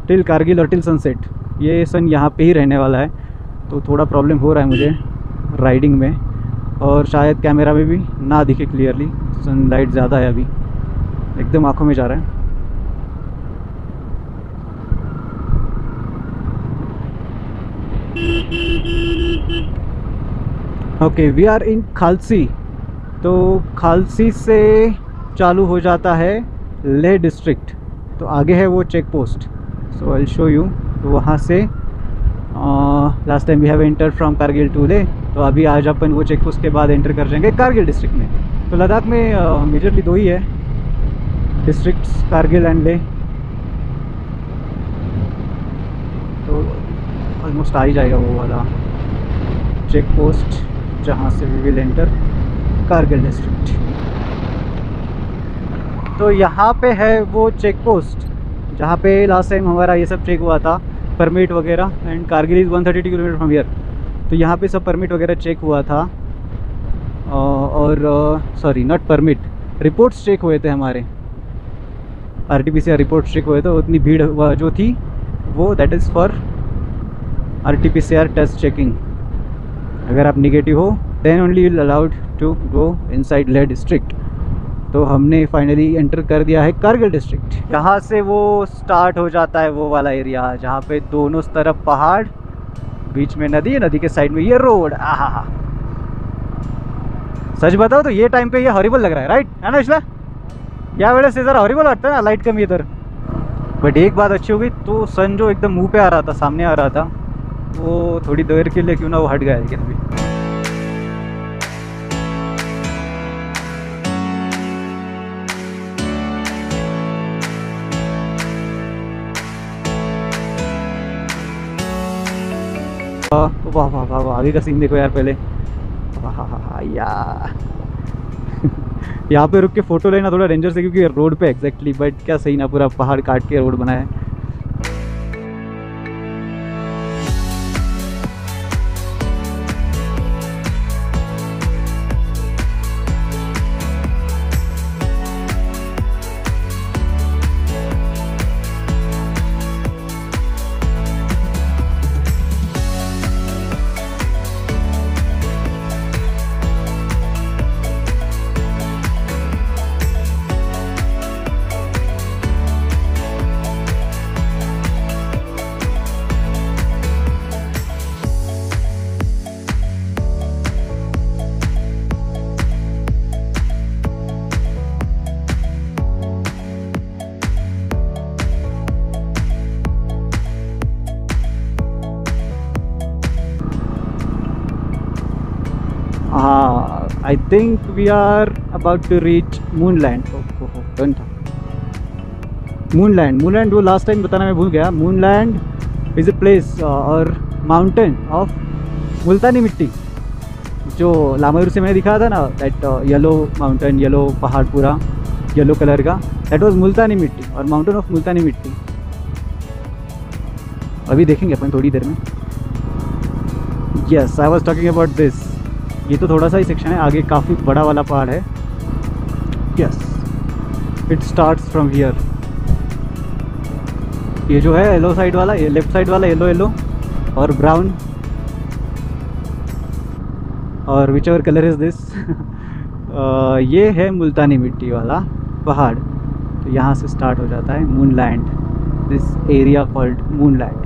टिल कारगिल और टिल सनसेट। ये सन यहाँ पे ही रहने वाला है, तो थोड़ा प्रॉब्लम हो रहा है मुझे राइडिंग में, और शायद कैमरा में भी ना दिखे क्लियरली। सनलाइट ज़्यादा है अभी, एकदम आँखों में जा रहा है। Okay, we are in Khalsi. तो खालसी से चालू हो जाता है लेह डिस्ट्रिक्ट, तो आगे है वो check post. So I show you. तो वहाँ से last time we have entered from Kargil to Leh, तो अभी आज अपन वो चेक पोस्ट के बाद एंटर कर जाएंगे कारगिल डिस्ट्रिक्ट में। तो लद्दाख में मेजरली दो ही है डिस्ट्रिक्ट्स, कारगिल एंड ले। तो ऑलमोस्ट आ ही जाएगा वो वाला चेक पोस्ट जहाँ से we will enter Kargil district. तो यहाँ पे है वो चेक पोस्ट जहाँ पे लास्ट टाइम हमारा ये सब चेक हुआ था, परमिट वगैरह। And Kargil is 132 kilometre from here, तो यहाँ पे सब परमिट वगैरह चेक हुआ था। और sorry not permit, reports check हुए थे हमारे, RT-PCR रिपोर्ट्स चेक हुए थे। उतनी भीड़ जो थी वो that is for RT-PCR test checking. अगर आप निगेटिव हो then only you allowed to go inside Leh district. तो हमने फाइनली एंटर कर दिया है कारगिल डिस्ट्रिक्ट। यहाँ से वो स्टार्ट हो जाता है वो वाला एरिया जहाँ पे दोनों तरफ पहाड़, बीच में नदी है, नदी के साइड में ये रोड। आहा, सच बताओ तो ये टाइम पे ये हॉरिबल लग रहा है, राइट है ना इसलिए या वेळे से जरा हॉरिबल लगता है ना लाइट कमी इधर। बट एक बात अच्छी हो गई, तो सन जो एकदम मुंह पे आ रहा था, सामने आ रहा था, वो थोड़ी देर के लिए क्यों ना वो हट गया। लेकिन अभी वाह वाह वाह वाह, आगे का सीन देखो यार पहले। वाह यार यहाँ पे रुक के फोटो लेना थोड़ा डेंजर है क्योंकि रोड पे एग्जैक्टली, बट क्या सही ना, पूरा पहाड़ काट के रोड बनाया है। I think we are about to reach Moonland. Oh. Turn था। मूनलैंड, मूनलैंड वो लास्ट टाइम बताना मैं भूल गया। मूनलैंड इज़ ए प्लेस और माउंटेन ऑफ मुल्तानी मिट्टी, जो लामायूर से मैंने दिखाया था ना, दैट येलो माउंटेन, येलो पहाड़ पूरा येलो कलर का, दैट वाज मुल्तानी मिट्टी और माउंटेन ऑफ मुल्तानी मिट्टी। अभी देखेंगे अपन थोड़ी देर में। Yes, I was talking about this. ये तो थोड़ा सा ही सेक्शन है, आगे काफ़ी बड़ा वाला पहाड़ है। Yes, it starts from here. ये जो है येलो साइड वाला, ये लेफ्ट साइड वाला येलो येलो और ब्राउन और which ever colour is this ये है मुल्तानी मिट्टी वाला पहाड़। तो यहाँ से स्टार्ट हो जाता है moonland, this area called moonland.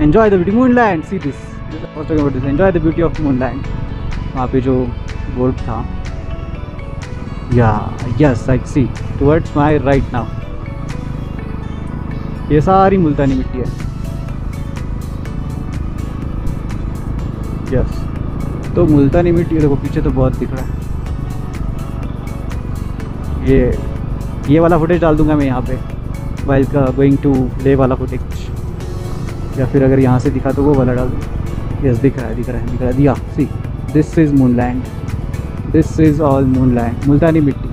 Enjoy the beauty Moonland. See this. I was talking about this. Enjoy the beauty of Moonland. वहाँ पे जो बोर्ड था, yes, I see. Towards my right now. ये सारी मुल्तानी मिट्टी है। Yes. तो मुल्तानी मिट्टी देखो पीछे तो बहुत दिख रहा है। ये वाला फुटेज डाल दूंगा मैं यहाँ पे, while going to ले वाला फुटेज, या फिर अगर यहाँ से दिखा तो वो वाला डाल दो। यस, दिख रहा है दिया। See, this is moonland, this is all moonland, मुल्तानी मिट्टी।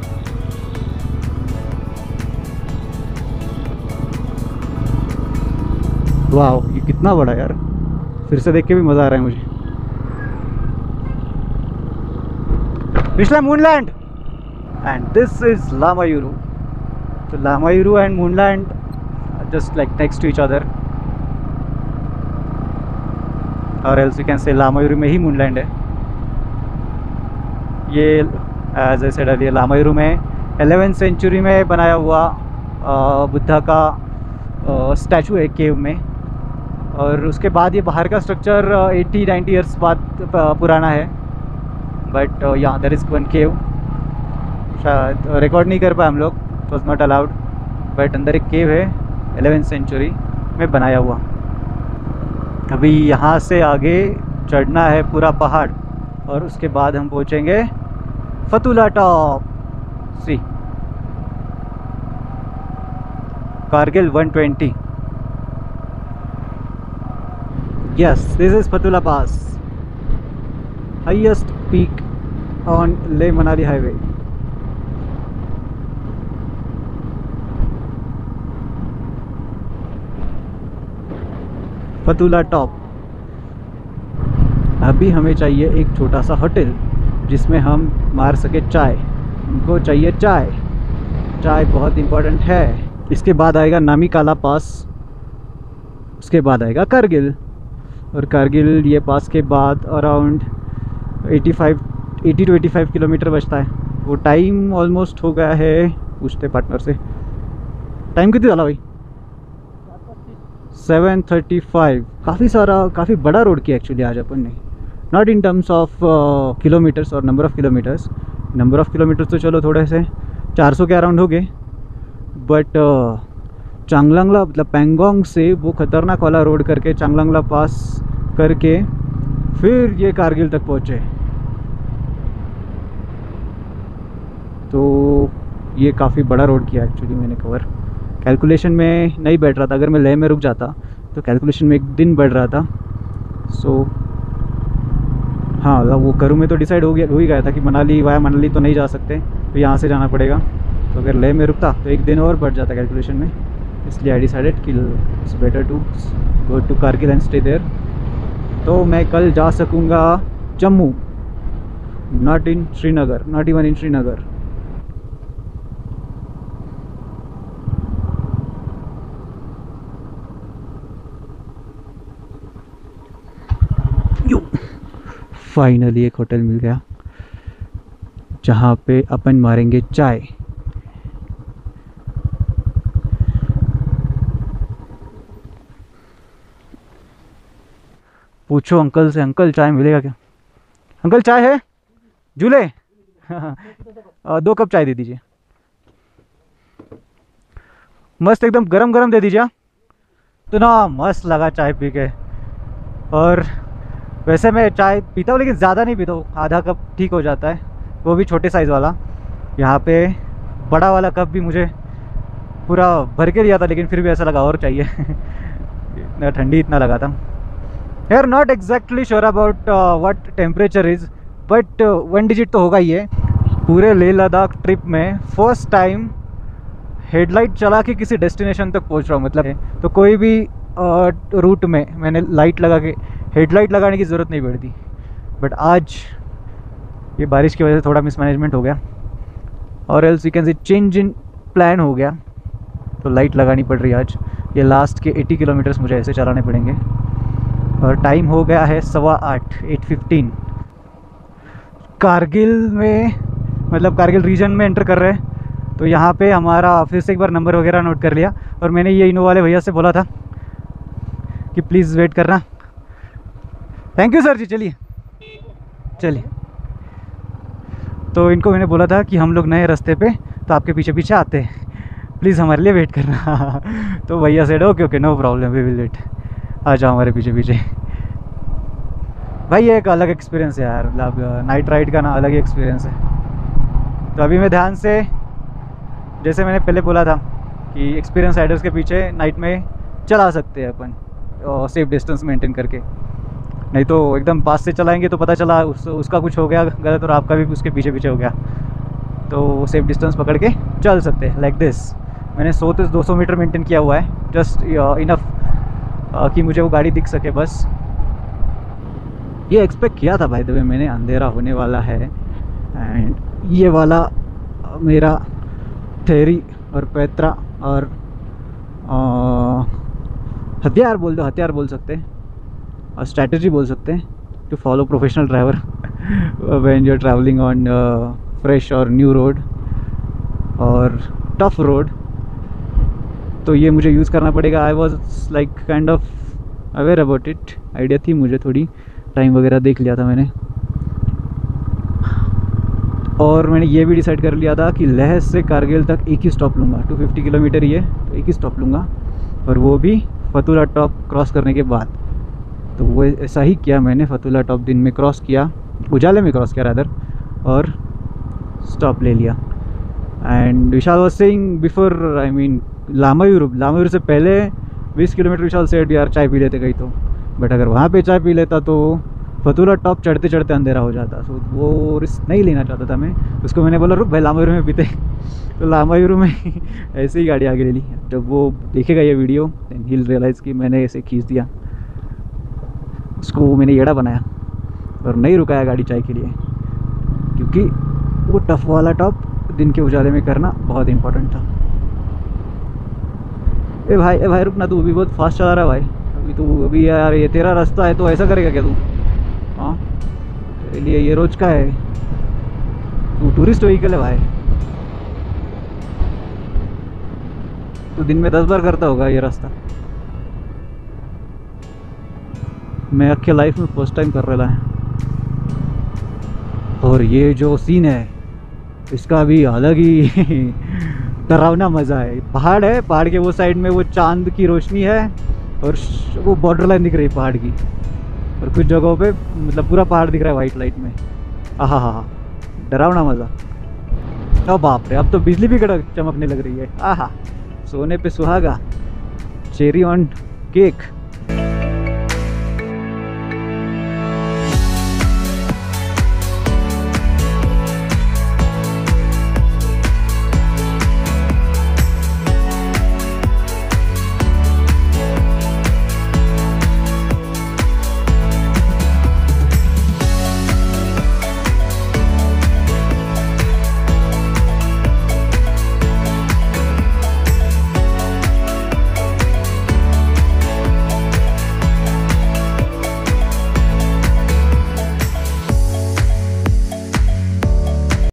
वाह, ये कितना बड़ा यार, फिर से देख के भी मज़ा आ रहा है मुझे। पिछला moonland and this is Lamayuru. तो Lamayuru and moonland just like next to each other, और else you can say Lamayuru में ही मूनलैंड है। ये as I said earlier, Lamayuru में 11वीं सेंचुरी में बनाया हुआ बुद्धा का स्टैचू है केव में, और उसके बाद ये बाहर का स्ट्रक्चर 80-90 ईयर्स बाद पुराना है। बट यहाँ देयर इज़ वन केव, शायद रिकॉर्ड नहीं कर पाए हम लोग, it was not allowed, but अंदर एक केव है 11वीं सेंचुरी में बनाया हुआ। अभी यहाँ से आगे चढ़ना है पूरा पहाड़, और उसके बाद हम पहुँचेंगे Fotula top. See, Kargil 120। Yes, this is Fotula pass, highest peak on Leh Manali highway. फतुला top. अभी हमें चाहिए एक छोटा सा होटल जिसमें हम मार सके चाय। हमको चाहिए चाय, चाय बहुत इम्पोर्टेंट है। इसके बाद आएगा नामिकाला पास, उसके बाद आएगा कारगिल, और कारगिल ये पास के बाद अराउंड 80 to 85 किलोमीटर बचता है। वो टाइम ऑलमोस्ट हो गया है, पूछते पार्टनर से टाइम कितनी डाला भाई? 7:35। काफ़ी बड़ा रोड किया एक्चुअली आज अपन ने, not in terms of kilometres और नंबर ऑफ़ किलोमीटर्स तो चलो थोड़े से 400 के अराउंड हो गए, बट चांगलांगला मतलब पैंगोंग से वो ख़तरनाक वाला रोड करके चांगलांगला पास करके फिर ये कारगिल तक पहुँचे। तो ये काफ़ी बड़ा रोड किया एक्चुअली मैंने कवर। कैलकुलेशन में नहीं बैठ रहा था, अगर मैं लेह में रुक जाता तो कैलकुलेशन में एक दिन बढ़ रहा था। सो हाँ, वो करूँ में तो डिसाइड हो ही गया था कि मनाली वाया मनाली तो नहीं जा सकते, तो यहाँ से जाना पड़ेगा। तो अगर लेह में रुकता तो एक दिन और बढ़ जाता कैलकुलेशन में, इसलिए आई डिसाइडेड कि it's better to go to Kargil and stay there. तो मैं कल जा सकूँगा Jammu, not even in Srinagar. Finally एक होटल मिल गया जहाँ पे अपन मारेंगे चाय। पूछो अंकल से, अंकल चाय मिलेगा क्या? अंकल चाय है? झूले 2 कप चाय दे दीजिए, मस्त एकदम गरम गरम दे दीजिए। तो ना मस्त लगा चाय पी के, और वैसे मैं चाय पीता हूँ लेकिन ज़्यादा नहीं पीता हूँ, आधा कप ठीक हो जाता है, वो भी छोटे साइज़ वाला। यहाँ पे बड़ा वाला कप भी मुझे पूरा भर के लिया था, लेकिन फिर भी ऐसा लगा और चाहिए इतना ठंडी इतना लगा था। यार not exactly sure about what temperature is, but 1 digit तो होगा ही है। पूरे लेह लद्दाख ट्रिप में फर्स्ट टाइम हेडलाइट चला के किसी डेस्टिनेशन तक पहुंच रहा हूँ। मतलब तो कोई भी रूट में मैंने लाइट लगा के हेडलाइट लगाने की ज़रूरत नहीं पड़ती, बट आज ये बारिश की वजह से थोड़ा मिसमैनेजमेंट हो गया, और एल्स यू कैन से चेंज इन प्लान हो गया, तो लाइट लगानी पड़ रही है आज। ये लास्ट के 80 किलोमीटर्स मुझे ऐसे चलाने पड़ेंगे, और टाइम हो गया है 8:15। कारगिल में मतलब कारगिल रीजन में एंटर कर रहे हैं, तो यहाँ पे हमारा फिर से एक बार नंबर वगैरह नोट कर लिया, और मैंने ये इनोवा वाले भैया से बोला था कि प्लीज़ वेट करना। थैंक यू सर जी। चलिए चलिए, तो इनको मैंने बोला था कि हम लोग नए रास्ते पे, तो आपके पीछे पीछे आते हैं, प्लीज़ हमारे लिए वेट करना तो भैया said okay okay no problem we will wait, आ जाओ हमारे पीछे पीछे। भाई ये एक अलग एक्सपीरियंस है यार, मतलब नाइट राइड का ना अलग ही एक्सपीरियंस है। तो अभी मैं ध्यान से, जैसे मैंने पहले बोला था कि एक्सपीरियंस राइडर्स के पीछे नाइट में चला सकते हैं अपन, सेफ डिस्टेंस मेंटेन करके, नहीं तो एकदम पास से चलाएंगे तो पता चला उसका कुछ हो गया गलत और आपका भी उसके पीछे पीछे हो गया, तो सेफ डिस्टेंस पकड़ के चल सकते हैं। लाइक दिस मैंने 100 से 200 मीटर मेंटेन किया हुआ है, जस्ट इनफ कि मुझे वो गाड़ी दिख सके बस। ये एक्सपेक्ट किया था भाई द वे मैंने, अंधेरा होने वाला है, एंड ये वाला मेरा थेरी और पैत्रा और हथियार बोल सकते हैं, और स्ट्रैटेजी बोल सकते हैं to follow professional driver when you are travelling on fresh और न्यू रोड और टफ रोड। तो ये मुझे यूज़ करना पड़ेगा। I was like kind of aware about it, idea थी मुझे, थोड़ी टाइम वगैरह देख लिया था मैंने, और मैंने ये भी डिसाइड कर लिया था कि लेह से कारगिल तक एक ही स्टॉप लूँगा। 250 किलोमीटर ही है, तो एक ही स्टॉप लूँगा, और वो भी फतुला टॉप क्रॉस करने के बाद। तो वो ऐसा ही किया मैंने, फतुला टॉप दिन में क्रॉस किया, उजाले में क्रॉस किया रादर, और स्टॉप ले लिया। And Vishal was saying before, I mean Lamayuru से पहले 20 किलोमीटर विशाल सेड यार चाय पी लेते कहीं तो, बट अगर वहाँ पे चाय पी लेता तो फतुला टॉप चढ़ते चढ़ते अंधेरा हो जाता, सो वो रिस्क नहीं लेना चाहता था मैं। उसको मैंने बोला रुक भाई लामायूर में पीते तो लामायूर में ऐसे ही गाड़ी आगे ले ली। जब वो देखेगा ये video then he will realise कि मैंने ऐसे खींच दिया उसको, मैंने येड़ा बनाया और नहीं रुकाया गाड़ी चाय के लिए, क्योंकि वो टफ वाला टॉप दिन के उजाले में करना बहुत इम्पोर्टेंट था। ए भाई रुकना, तू अभी बहुत फास्ट चला रहा है भाई, अभी यार ये तेरा रास्ता है तो ऐसा करेगा क्या तू? हाँ तेरे लिए ये रोज का है, तू टूरिस्ट व्हीकल है भाई, तू दिन में 10 बार करता होगा ये रास्ता। मैं अक्खे लाइफ में फर्स्ट टाइम कर रहा है, और ये जो सीन है इसका भी अलग ही डरावना मज़ा है। पहाड़ है, पहाड़ के वो साइड में वो चांद की रोशनी है, और वो बॉर्डर लाइन दिख रही है पहाड़ की, और कुछ जगहों पे मतलब पूरा पहाड़ दिख रहा है वाइट लाइट में। आहा हा, डरावना मज़ा। ओ बाप रे, अब तो बिजली भी कड़क चमकने लग रही है। आहा, सोने पे सुहागा, चेरी ऑन केक।